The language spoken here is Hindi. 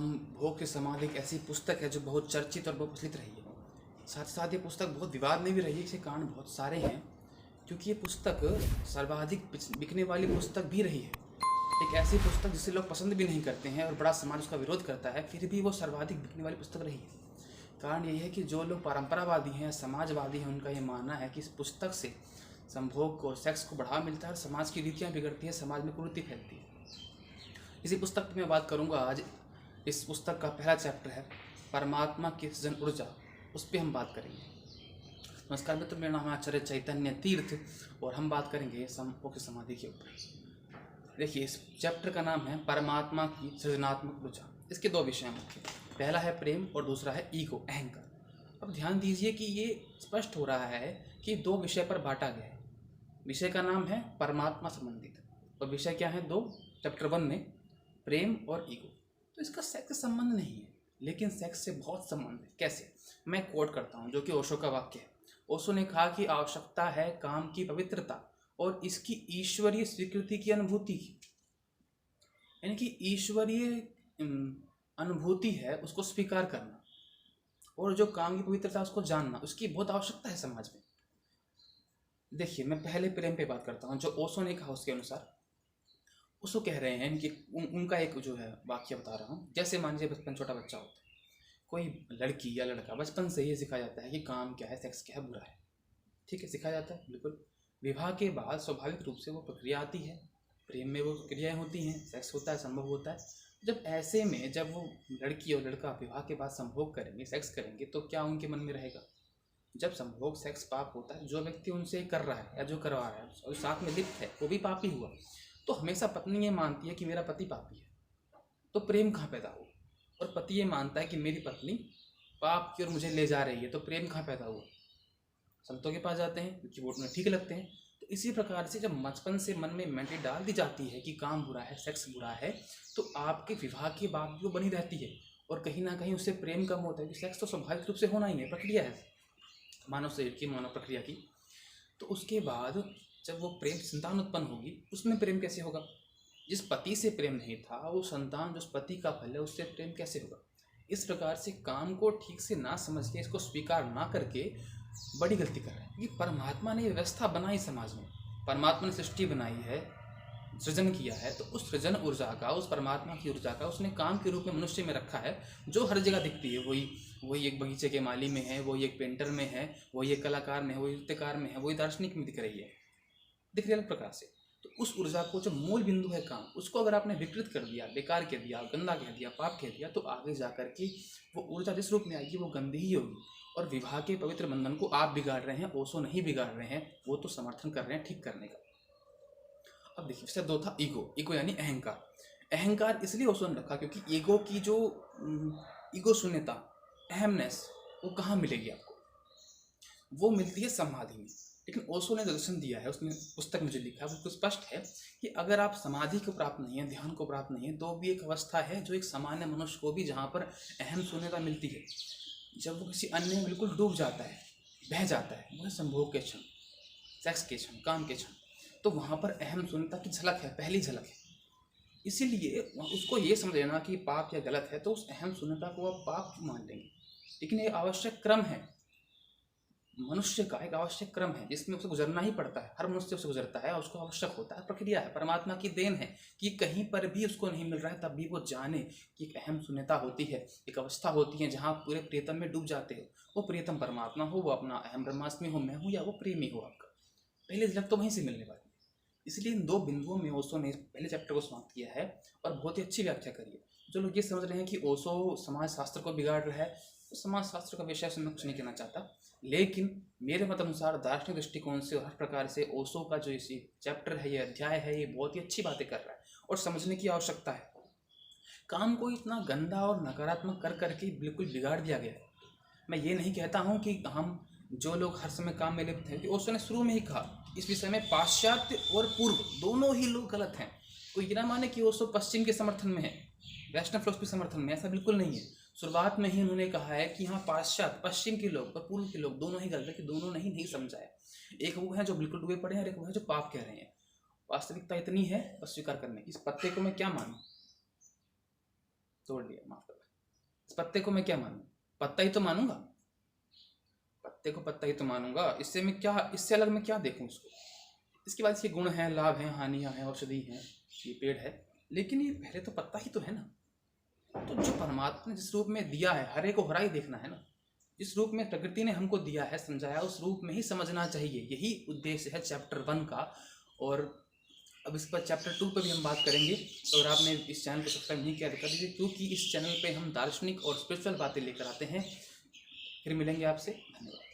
संभोग के समाधि एक ऐसी पुस्तक है जो बहुत चर्चित और बहुत प्रचलित रही है। साथ ही साथ ये पुस्तक बहुत विवाद में भी रही है। इसके कारण बहुत सारे हैं, क्योंकि ये पुस्तक सर्वाधिक बिकने वाली पुस्तक भी रही है। एक ऐसी पुस्तक जिसे लोग पसंद भी नहीं करते हैं और बड़ा समाज उसका विरोध करता है, फिर भी वो सर्वाधिक बिकने वाली पुस्तक रही है। कारण यही है कि जो लोग परंपरावादी हैं, समाजवादी हैं, उनका ये मानना है कि इस पुस्तक से संभोग को, सेक्स को बढ़ावा मिलता है और समाज की रीतियाँ बिगड़ती हैं, समाज में कुरीति फैलती है। इसी पुस्तक की मैं बात करूंगा आज। इस पुस्तक का पहला चैप्टर है परमात्मा की सृजन ऊर्जा, उस पर हम बात करेंगे। नमस्कार मित्रों, मेरा नाम है आचार्य चैतन्य तीर्थ और हम बात करेंगे संभोग की समाधि के ऊपर। देखिए, इस चैप्टर का नाम है परमात्मा की सृजनात्मक ऊर्जा। इसके दो विषय हैं मुख्य, पहला है प्रेम और दूसरा है ईगो, अहंकार। अब ध्यान दीजिए कि ये स्पष्ट हो रहा है कि दो विषय पर बांटा गया है। विषय का नाम है परमात्मा संबंधित और विषय क्या है, दो, चैप्टर 1 में प्रेम और ईगो। तो इसका सेक्स से संबंध नहीं है, लेकिन सेक्स से बहुत संबंध है। कैसे? मैं कोट करता हूँ, जो कि ओशो का वाक्य है। ओशो ने कहा कि आवश्यकता है काम की पवित्रता और इसकी ईश्वरीय स्वीकृति की अनुभूति की। यानी कि ईश्वरीय अनुभूति है, उसको स्वीकार करना, और जो काम की पवित्रता उसको जानना, उसकी बहुत आवश्यकता है समाज में। देखिए, मैं पहले प्रेम पे बात करता हूँ। जो ओशो ने कहा उसके अनुसार, उसको कह रहे हैं कि उनका एक जो है वाक्य बता रहा हूँ। जैसे मान लीजिए बचपन छोटा बच्चा होता है, कोई लड़की या लड़का, बचपन से ही सिखाया जाता है कि काम क्या है, सेक्स क्या है, बुरा है। ठीक है, सिखाया जाता है, बिल्कुल। विवाह के बाद स्वाभाविक रूप से वो प्रक्रिया आती है, प्रेम में वो प्रक्रियाएँ होती हैं, सेक्स होता है, संभोग होता है। जब ऐसे में जब वो लड़की और लड़का विवाह के बाद संभोग करेंगे, सेक्स करेंगे, तो क्या उनके मन में रहेगा? जब संभोग, सेक्स पाप होता है, जो व्यक्ति उनसे कर रहा है या जो करवा रहा है और साथ में लिप्त है, वो भी पापी हुआ। तो हमेशा पत्नी ये मानती है कि मेरा पति पापी है, तो प्रेम कहाँ पैदा हुआ? और पति ये मानता है कि मेरी पत्नी पाप की ओर मुझे ले जा रही है, तो प्रेम कहाँ पैदा हुआ? संतों के पास जाते हैं क्योंकि वो उन्हें ठीक लगते हैं। तो इसी प्रकार से जब बचपन से मन में मेंटली डाल दी जाती है कि काम बुरा है, सेक्स बुरा है, तो आपके विवाह के बाद भी वो बनी रहती है और कहीं ना कहीं उससे प्रेम कम होता है, कि सेक्स तो स्वाभाविक रूप से होना ही है, प्रक्रिया है मानव शरीर की, मानव प्रक्रिया की। तो उसके बाद जब वो प्रेम, संतान उत्पन्न होगी, उसमें प्रेम कैसे होगा? जिस पति से प्रेम नहीं था, वो संतान जो उस पति का फल है, उससे प्रेम कैसे होगा? इस प्रकार से काम को ठीक से ना समझ के, इसको स्वीकार ना करके बड़ी गलती कर रहे हैं। क्योंकि परमात्मा ने व्यवस्था बनाई समाज में, परमात्मा ने सृष्टि बनाई है, सृजन किया है, तो उस सृजन ऊर्जा का, उस परमात्मा की ऊर्जा का उसने काम के रूप में मनुष्य में रखा है, जो हर जगह दिखती है। वही एक बगीचे के माली में है, वही एक पेंटर में है, वही एक कलाकार में है, वही नृत्यकार में है, वही दार्शनिक में दिख रही है, दिख रही है अलग प्रकार से। तो उस ऊर्जा को, जो मूल बिंदु है काम, उसको अगर आपने विकृत कर दिया, बेकार कह दिया, गंदा कह दिया, पाप कह दिया, तो आगे जाकर के वो ऊर्जा जिस रूप में आएगी वो गंदी ही होगी। और विवाह के पवित्र बंधन को आप बिगाड़ रहे हैं, ओशो नहीं बिगाड़ रहे हैं, वो तो समर्थन कर रहे हैं ठीक करने का। अब देखिए, विषय 2 था ईगो। ईगो यानी अहंकार। अहंकार इसलिए ओशो ने रखा क्योंकि ईगो की जो ईगो शून्यता, अहमनेस, वो कहाँ मिलेगी आपको? वो मिलती है समाधि में। लेकिन ओशो ने जो दर्शन दिया है, उसने पुस्तक मुझे लिखा है, वो स्पष्ट है कि अगर आप समाधि को प्राप्त नहीं है, ध्यान को प्राप्त नहीं है, तो भी एक अवस्था है जो एक सामान्य मनुष्य को भी, जहाँ पर अहम शून्यता मिलती है, जब वो किसी अन्य में बिल्कुल डूब जाता है, बह जाता है, वो संभोग के क्षण, सेक्स के क्षण, काम के क्षण, तो वहाँ पर अहम शून्यता की झलक है, पहली झलक है। इसीलिए उसको ये समझ लेना कि पाप या गलत है, तो उस अहम शून्यता को आप पाप क्यों मान लेंगे? लेकिन ये आवश्यक क्रम है, मनुष्य का एक आवश्यक क्रम है, जिसमें उसे गुजरना ही पड़ता है। हर मनुष्य उसे गुजरता है और उसको आवश्यक होता है, प्रक्रिया है, परमात्मा की देन है कि कहीं पर भी उसको नहीं मिल रहा है, तब भी वो जाने कि एक अहम शून्यता होती है, एक अवस्था होती है जहाँ पूरे प्रियतम में डूब जाते हो। वो प्रियतम परमात्मा हो, वो अपना अहम ब्रह्मास्मि हो, मैं हूँ, या वो प्रेमी हो आपका। पहले झलक तो वहीं से मिलने वाली है। इसलिए इन 2 बिंदुओं में ओशो ने पहले चैप्टर को समाप्त किया है और बहुत ही अच्छी व्याख्या करी है। जो लोग ये समझ रहे हैं कि ओशो समाज शास्त्र को बिगाड़ रहा है, तो समाज शास्त्र का विषय से मैं कुछ नहीं कहना चाहता, लेकिन मेरे मत अनुसार दार्शनिक दृष्टिकोण से और हर प्रकार से ओशो का जो इसी चैप्टर है, ये अध्याय है, ये बहुत ही अच्छी बातें कर रहा है और समझने की आवश्यकता है। काम को इतना गंदा और नकारात्मक कर करके बिल्कुल बिगाड़ दिया गया है। मैं ये नहीं कहता हूँ कि हम जो लोग हर समय काम में लिप्त हैं, कि ओशो ने शुरू में ही कहा इस विषय में पाश्चात्य और पूर्व दोनों ही लोग गलत हैं। कोई ये ना माने कि ओशो पश्चिम के समर्थन में है, वैष्णव फिलॉसफी समर्थन में, ऐसा बिल्कुल नहीं है। शुरुआत में ही उन्होंने कहा है कि हाँ, पाश्चात्य, पश्चिम के लोग और पूर्व के लोग दोनों ही गलत है, कि दोनों नहीं समझा है। एक वो है जो बिल्कुल डूबे पड़े हैं और एक वो है जो पाप कह रहे हैं। वास्तविकता इतनी है, बस स्वीकार करने की। इस पत्ते को मैं क्या मानूं? तोड़ लिया, माफ करना। इस पत्ते को मैं क्या मानूं? पत्ता ही तो मानूंगा, पत्ते को पत्ता ही तो मानूंगा। इससे मैं क्या, इससे अलग मैं क्या देखूं इसको? इसके बाद इसके गुण हैं, लाभ हैं, हानियां हैं, औषधि हैं, ये पेड़ है, लेकिन ये पहले तो पत्ता ही तो है ना। तो जो परमात्मा ने जिस रूप में दिया है, हरे को हरा ही देखना है ना। जिस रूप में प्रकृति ने हमको दिया है, समझाया, उस रूप में ही समझना चाहिए। यही उद्देश्य है चैप्टर 1 का। और अब इस पर चैप्टर 2 पर भी हम बात करेंगे। तो अगर आपने इस चैनल को सब्सक्राइब नहीं किया तो कर दीजिए, क्योंकि इस चैनल पे हम दार्शनिक और स्पिरिचुअल बातें लेकर आते हैं। फिर मिलेंगे आपसे, धन्यवाद।